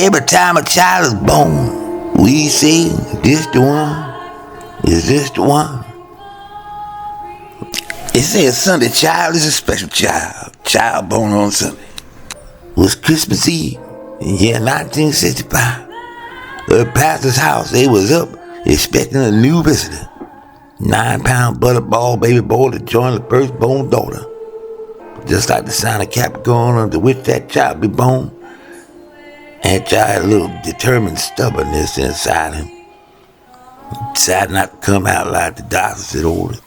Every time a child is born, we say, this the one? Is this the one? They say a Sunday child is a special child. Child born on Sunday. It was Christmas Eve in the year 1965. At pastor's house, they was up expecting a new visitor. 9-pound butterball baby boy to join the firstborn daughter. Just like the sign of Capricorn under which that child be born, that child had a little determined stubbornness inside him. He decided not to come out like the doctors had ordered.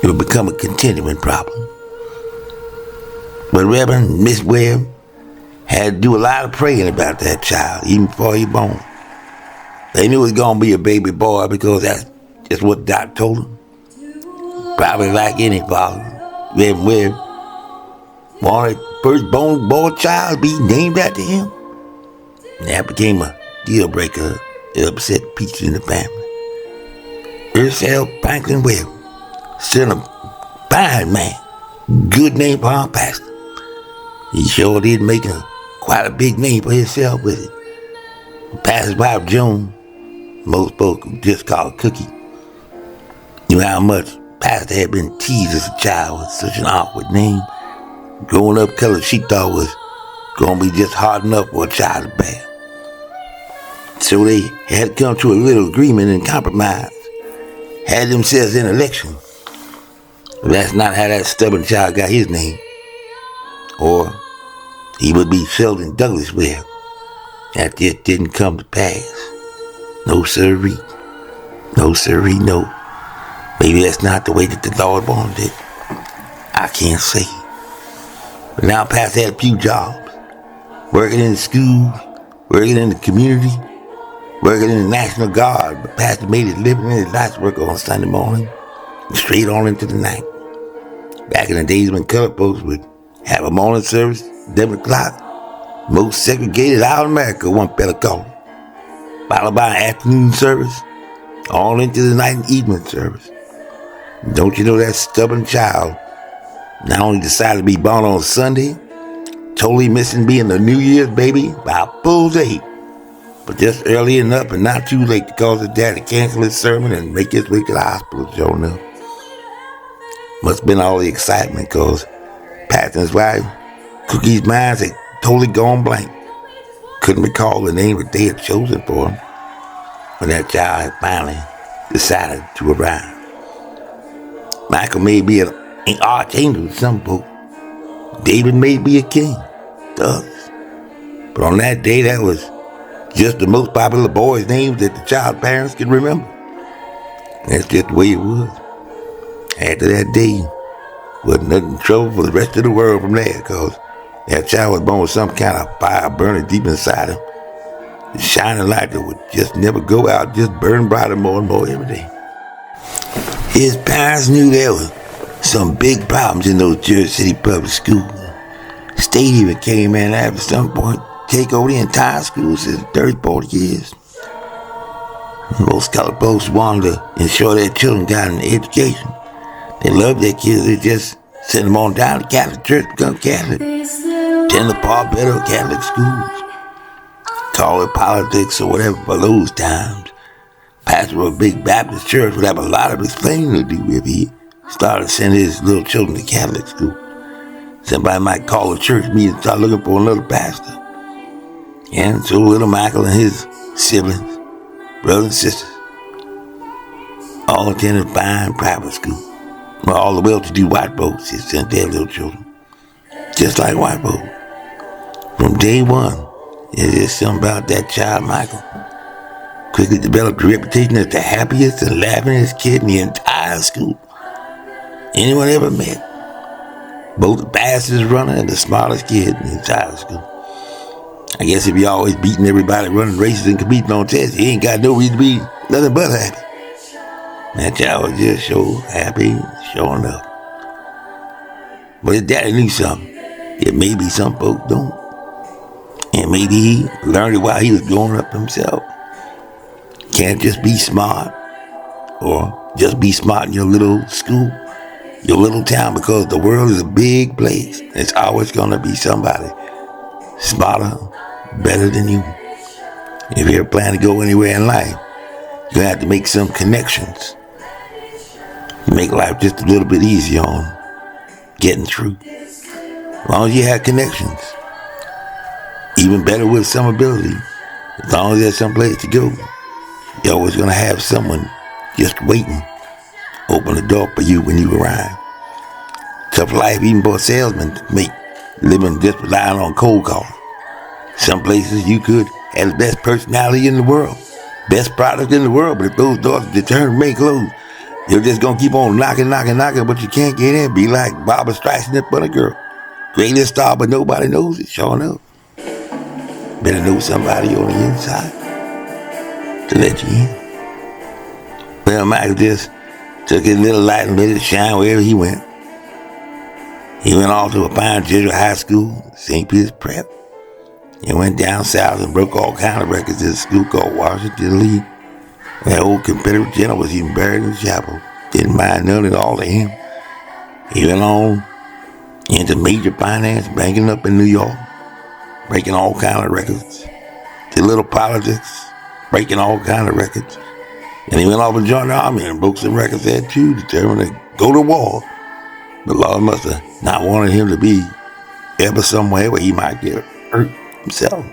It would become a continuing problem. But Reverend Miss Webb had to do a lot of praying about that child, even before he was born. They knew it was going to be a baby boy because that's just what the doctor told them. Probably like any father, Reverend Webb wanted firstborn boy child to be named after him. And that became a deal breaker. It upset the peace in the family. Ursel Franklin Webb, son of a fine man, good name for our pastor. He sure did make quite a big name for himself with it. Pastor's wife Joan, most folks just called Cookie, knew how much Pastor had been teased as a child with such an awkward name. Growing up, color she thought was going to be just hard enough for a child to bear. So they had to come to a little agreement and compromise. Had themselves an election. But that's not how that stubborn child got his name. Or he would be Sheldon Douglas Webb. That just didn't come to pass. No sirree. No sirree, no. Maybe that's not the way that the Lord wanted it. I can't say. But now Pastor had a few jobs. Working in the schools, working in the community, working in the National Guard. But Pastor made his living in his life's work on Sunday morning, and straight on into the night. Back in the days when colored folks would have a morning service, 11 o'clock, most segregated out in America, one fella called, followed by an afternoon service, all into the night and evening service. Don't you know that stubborn child not only decided to be born on Sunday, totally missing being the New Year's baby by a full day, but just early enough and not too late to cause his dad to cancel his sermon and make his way to the hospital, sure enough. Must have been all the excitement because Pastor's wife, Cookie's mind had totally gone blank. Couldn't recall the name that they had chosen for him when that child had finally decided to arrive. Michael may be an archangel to some folk. David may be a king to others. But on that day, that was just the most popular boy's names that the child's parents could remember. That's just the way it was. After that day, wasn't nothing trouble for the rest of the world from there, because that child was born with some kind of fire burning deep inside him. The shining light that would just never go out, just burn brighter more and more every day. His parents knew there were some big problems in those Jersey City public schools. State even came in at some point, take over the entire school system, 30, 40 years. Most colored folks wanted to ensure their children got an education. They loved their kids, they just sent them on down to Catholic church, become Catholic. Attend the far better Catholic schools. Call it politics or whatever for those times. Pastor of a big Baptist church would have a lot of explaining to do if he started sending his little children to Catholic school. Somebody might call a church meeting and start looking for another pastor. And so little Michael and his siblings, brothers and sisters, all attended fine private school. Where all the well-to-do white folks had sent their little children. Just like white folks. From day one, there's just something about that child, Michael. Quickly developed a reputation as the happiest and laughingest kid in the entire school anyone ever met. Both the fastest runner and the smartest kid in the entire school. I guess if you're always beating everybody running races and competing on tests, you ain't got no reason to be nothing but happy. That child was just so happy, sure enough. But his daddy knew something that maybe some folks don't. And maybe he learned it while he was growing up himself. Can't just be smart, or just be smart in your little school, your little town, because the world is a big place. There's always going to be somebody smarter, better than you. If you ever plan to go anywhere in life, you're going to have to make some connections. Make life just a little bit easier on getting through. As long as you have connections. Even better with some ability. As long as there's some place to go, you're always going to have someone just waiting. Open the door for you when you arrive. Tough life even for a salesman to make, living just relying on cold calling. Some places you could have the best personality in the world, best product in the world, but if those doors are determined to make close, you're just going to keep on knocking, but you can't get in. Be like Barbara Streisand on a girl. Greatest star, but nobody knows it, sure enough. Better know somebody on the inside to let you in. Well, Michael just took his little light and let it shine wherever he went. He went off to a fine Jesuit high school, St. Peter's Prep. He went down south and broke all kinds of records at a school called Washington Lee. That old Confederate general was even buried in the chapel. Didn't mind none at all to him. He went on into major finance, banking up in New York, breaking all kinds of records. Did little politics, breaking all kinds of records. And he went off and joined the army and broke some records there too, determined to go to war. But Lord must have not wanted him to be ever somewhere where he might get hurt himself.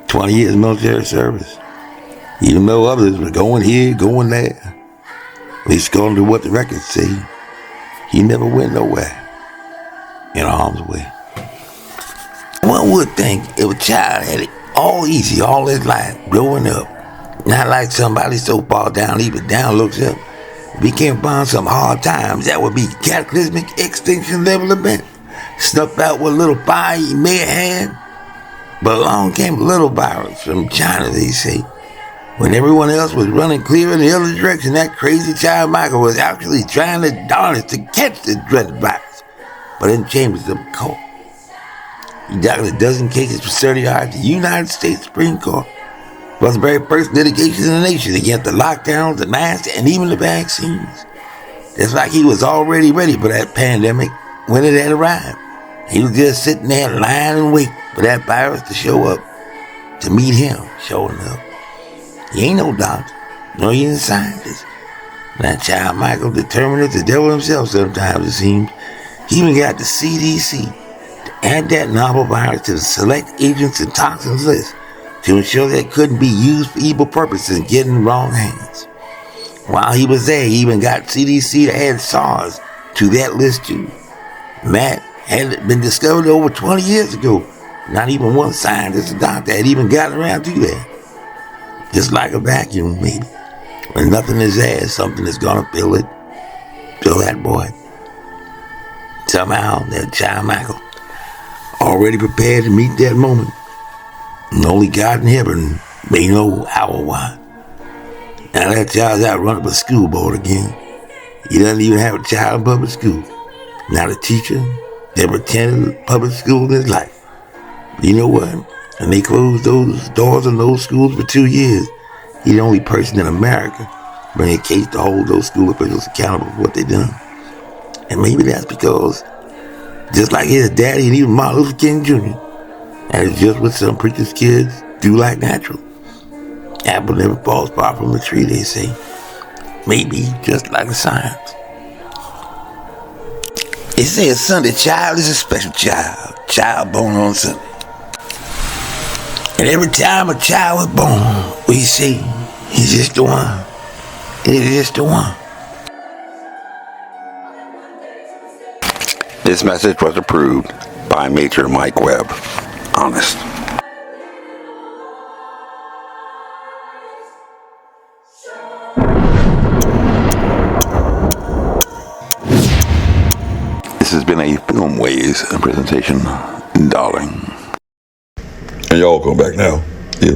20 years military service. Even though others were going here, going there, at least according to what the records say, he never went nowhere in harm's way. One would think if a child had it all easy all his life growing up, not like somebody so far down, even down looks up, if he came upon some hard times, that would be cataclysmic extinction level event. Snuffed out what little fire he may have had. But along came a little virus from China, they say. When everyone else was running clear in the other direction, that crazy child Michael was actually trying to darn it to catch the dreaded virus. But in chambers of the court. He docked a dozen cases for 30 yards to the United States Supreme Court. Was the very first litigation in the nation against the lockdowns, the masks, and even the vaccines. It's like he was already ready for that pandemic when it had arrived. He was just sitting there lying in wait for that virus to show up, to meet him, showing up. He ain't no doctor, no he ain't a scientist. That child Michael determined as the devil himself sometimes, it seems. He even got the CDC to add that novel virus to the select agents and toxins list to ensure that it couldn't be used for evil purposes and get in the wrong hands. While he was there, he even got CDC to add SARS to that list too. And that had been discovered over 20 years ago. Not even one scientist or doctor had even gotten around to that. Just like a vacuum, maybe. When nothing is there, something is gonna fill it. Fill that void. Somehow, that child Michael, already prepared to meet that moment. And only God in heaven may know how or why. Now that child's out running for school board again. He doesn't even have a child in public school. Not a teacher, never attended public school in his life. But you know what? And they closed those doors in those schools for 2 years. He's the only person in America bring a case to hold those school officials accountable for what they done. And maybe that's because, just like his daddy and even Martin Luther King Jr., and it's just what some preachers' kids do like natural. Apple never falls far from the tree, they say. Maybe just like a science. They say a Sunday child is a special child. Child born on Sunday. And every time a child was born, we say, he's just the one. He's just the one. This message was approved by Major Mike Webb. Honest. This has been a Filmways presentation, darling. And y'all come back now. Yeah.